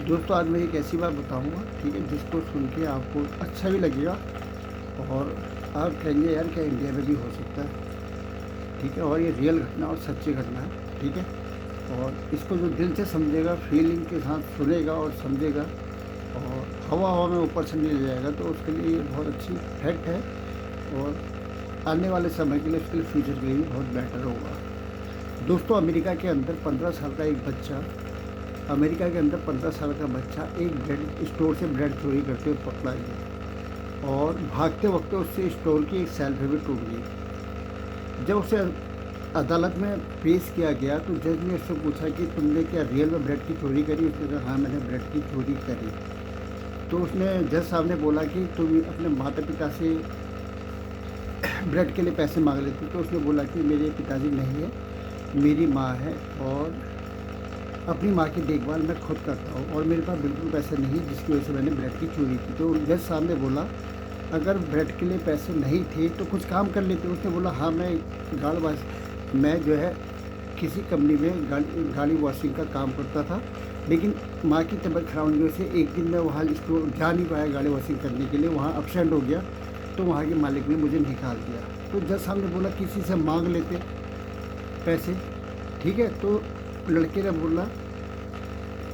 दोस्तों आज मैं एक ऐसी बात बताऊंगा, ठीक है, जिसको सुन के आपको अच्छा भी लगेगा और आप कहेंगे यार क्या इंडिया में भी हो सकता है। ठीक है, और ये रियल घटना और सच्ची घटना है। ठीक है, और इसको जो दिल से समझेगा, फीलिंग के साथ सुनेगा और समझेगा और हवा हवा में ऊपर से नहीं ले जाएगा, तो उसके लिए ये बहुत अच्छी फैक्ट है और आने वाले समय के लिए, उसके लिए फ्यूचर के लिए भी बहुत बेटर होगा। दोस्तों अमेरिका के अंदर 15 साल का बच्चा एक ब्रेड स्टोर से ब्रेड चोरी करते हुए पकड़ा गया और भागते वक्त उससे स्टोर की एक शेल्फ भी टूट गई। जब उसे अदालत में पेश किया गया तो जज ने उससे पूछा कि तुमने क्या रियल में ब्रेड की चोरी करी। उसने कहा हाँ, मैंने ब्रेड की चोरी करी। तो उसने जज साहब ने बोला कि तुम अपने माता पिता से ब्रेड के लिए पैसे मांग लेते। तो उसने बोला कि मेरे पिताजी नहीं है, मेरी माँ है और अपनी माँ की देखभाल मैं खुद करता हूँ और मेरे पास बिल्कुल पैसे नहीं है, जिसकी वजह से मैंने ब्रेड की चोरी की। तो जज साहब ने बोला अगर ब्रेड के लिए पैसे नहीं थे तो कुछ काम कर लेते। उसने बोला हाँ, मैं जो है किसी कंपनी में गाड़ी वॉशिंग का काम करता था, लेकिन माँ की तबीयत खराब होने की वजह से एक दिन मैं वहाँ स्टोर जा नहीं पाया गाड़ी वॉशिंग करने के लिए, वहाँ अपसेंट हो गया। तो वहाँ के मालिक ने मुझे निकाल दिया। तो जज साहब ने बोला किसी से मांग लेते पैसे। ठीक है, तो लड़के ने बोला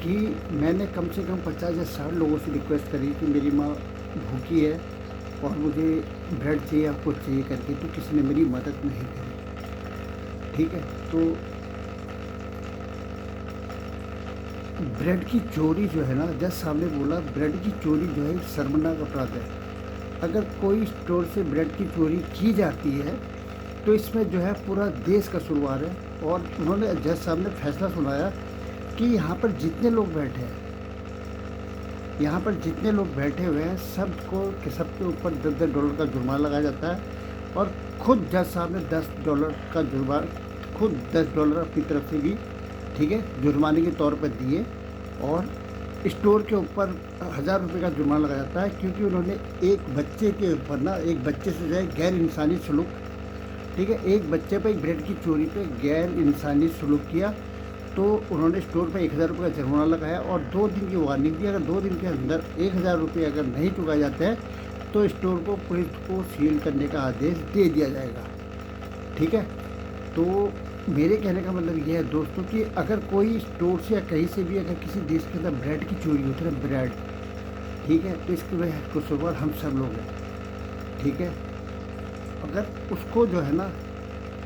कि मैंने कम से कम 50 या 60 लोगों से रिक्वेस्ट करी कि मेरी माँ भूखी है और मुझे ब्रेड चाहिए या कुछ चाहिए करके, तो किसी ने मेरी मदद नहीं करी। ठीक है, तो ब्रेड की चोरी जो है ना, जज साहब ने बोला ब्रेड की चोरी जो है एक शर्मनाक अपराध है। अगर कोई स्टोर से ब्रेड की चोरी की जाती है तो इसमें जो है पूरा देश का शुरुआत है। और उन्होंने जज साहब ने फैसला सुनाया कि यहाँ पर जितने लोग बैठे हुए हैं सबके ऊपर $10 का जुर्माना लगाया जाता है। और खुद जज साहब ने $10 का जुर्माना, खुद $10 अपनी तरफ से भी, ठीक है, जुर्माने के तौर पर दिए। और स्टोर के ऊपर $1000 का जुर्माना लगाया जाता है, क्योंकि उन्होंने एक बच्चे के ऊपर ना, एक बच्चे से जो है गैर इंसानी सलूक, ठीक है, एक बच्चे पर एक ब्रेड की चोरी पे गैर इंसानी सलूक किया। तो उन्होंने स्टोर पर $1000 का जुर्माना लगाया और 2 दिन की वार्निंग दी। अगर 2 दिन के अंदर $1000 अगर नहीं चुकाए जाते हैं तो स्टोर को, पुलिस को सील करने का आदेश दे दिया जाएगा। ठीक है, तो मेरे कहने का मतलब ये है दोस्तों कि अगर कोई स्टोर से या कहीं से भी अगर किसी देश के अंदर ब्रेड की चोरी होती है, ब्रेड, ठीक है, तो इसकी वजह कसूरवार हम सब लोग हैं। ठीक है, अगर उसको जो है ना,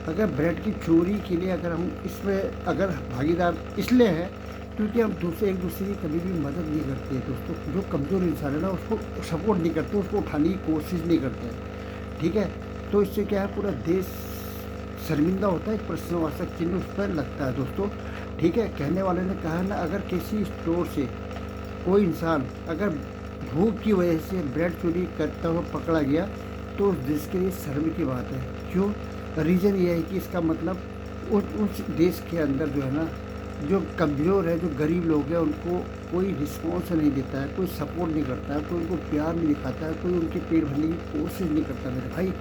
अगर ब्रेड की चोरी के लिए अगर हम इसमें अगर भागीदार इसलिए हैं क्योंकि हम एक दूसरे की कभी भी मदद नहीं करते हैं दोस्तों। जो कमज़ोर इंसान है ना, उसको सपोर्ट नहीं करते, उसको उठाने की कोशिश नहीं करते हैं। ठीक है, तो इससे क्या है, पूरा देश शर्मिंदा होता है, एक प्रश्नवाचक चिन्ह उस पर लगता है दोस्तों। ठीक है, कहने वाले ने कहा है ना, अगर किसी स्टोर से कोई इंसान अगर भूख की वजह से ब्रेड चोरी करता हुआ पकड़ा गया तो उस देश के लिए शर्म की बात है। क्यों? रीज़न ये है कि इसका मतलब उस देश के अंदर जो है ना, जो कमज़ोर है, जो गरीब लोग हैं, उनको कोई रिस्पॉन्स नहीं देता है, कोई सपोर्ट नहीं करता है, कोई उनको प्यार नहीं दिखाता है, कोई उनके पेट भरने की कोशिश नहीं करता मेरे भाई।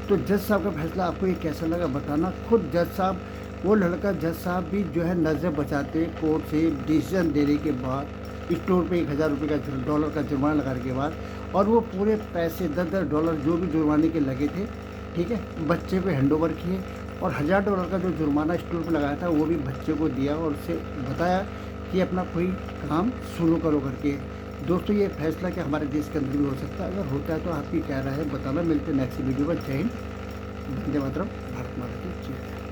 तो जज साहब का फैसला आपको ये कैसा लगा बताना। खुद जज साहब, वो लड़का जज साहब भी जो है नज़र बचाते कोर्ट से डिसीजन देने के बाद, स्टोर पे $1000 का जुर्माना लगाने के बाद, और वो पूरे पैसे $10 जो भी जुर्माने के लगे थे, ठीक है, बच्चे पे हैंडओवर किए और $1000 का जो जुर्माना स्टोर पे लगाया था वो भी बच्चे को दिया और उससे बताया कि अपना कोई काम शुरू करो करके। दोस्तों ये फैसला क्या हमारे देश के अंदर भी हो सकता है? अगर होता है तो आपकी क्या राय है बताना। मिलते हैं नेक्स्ट वीडियो पर। जय हिंद, वंदे मातरम, भारत माता की जय।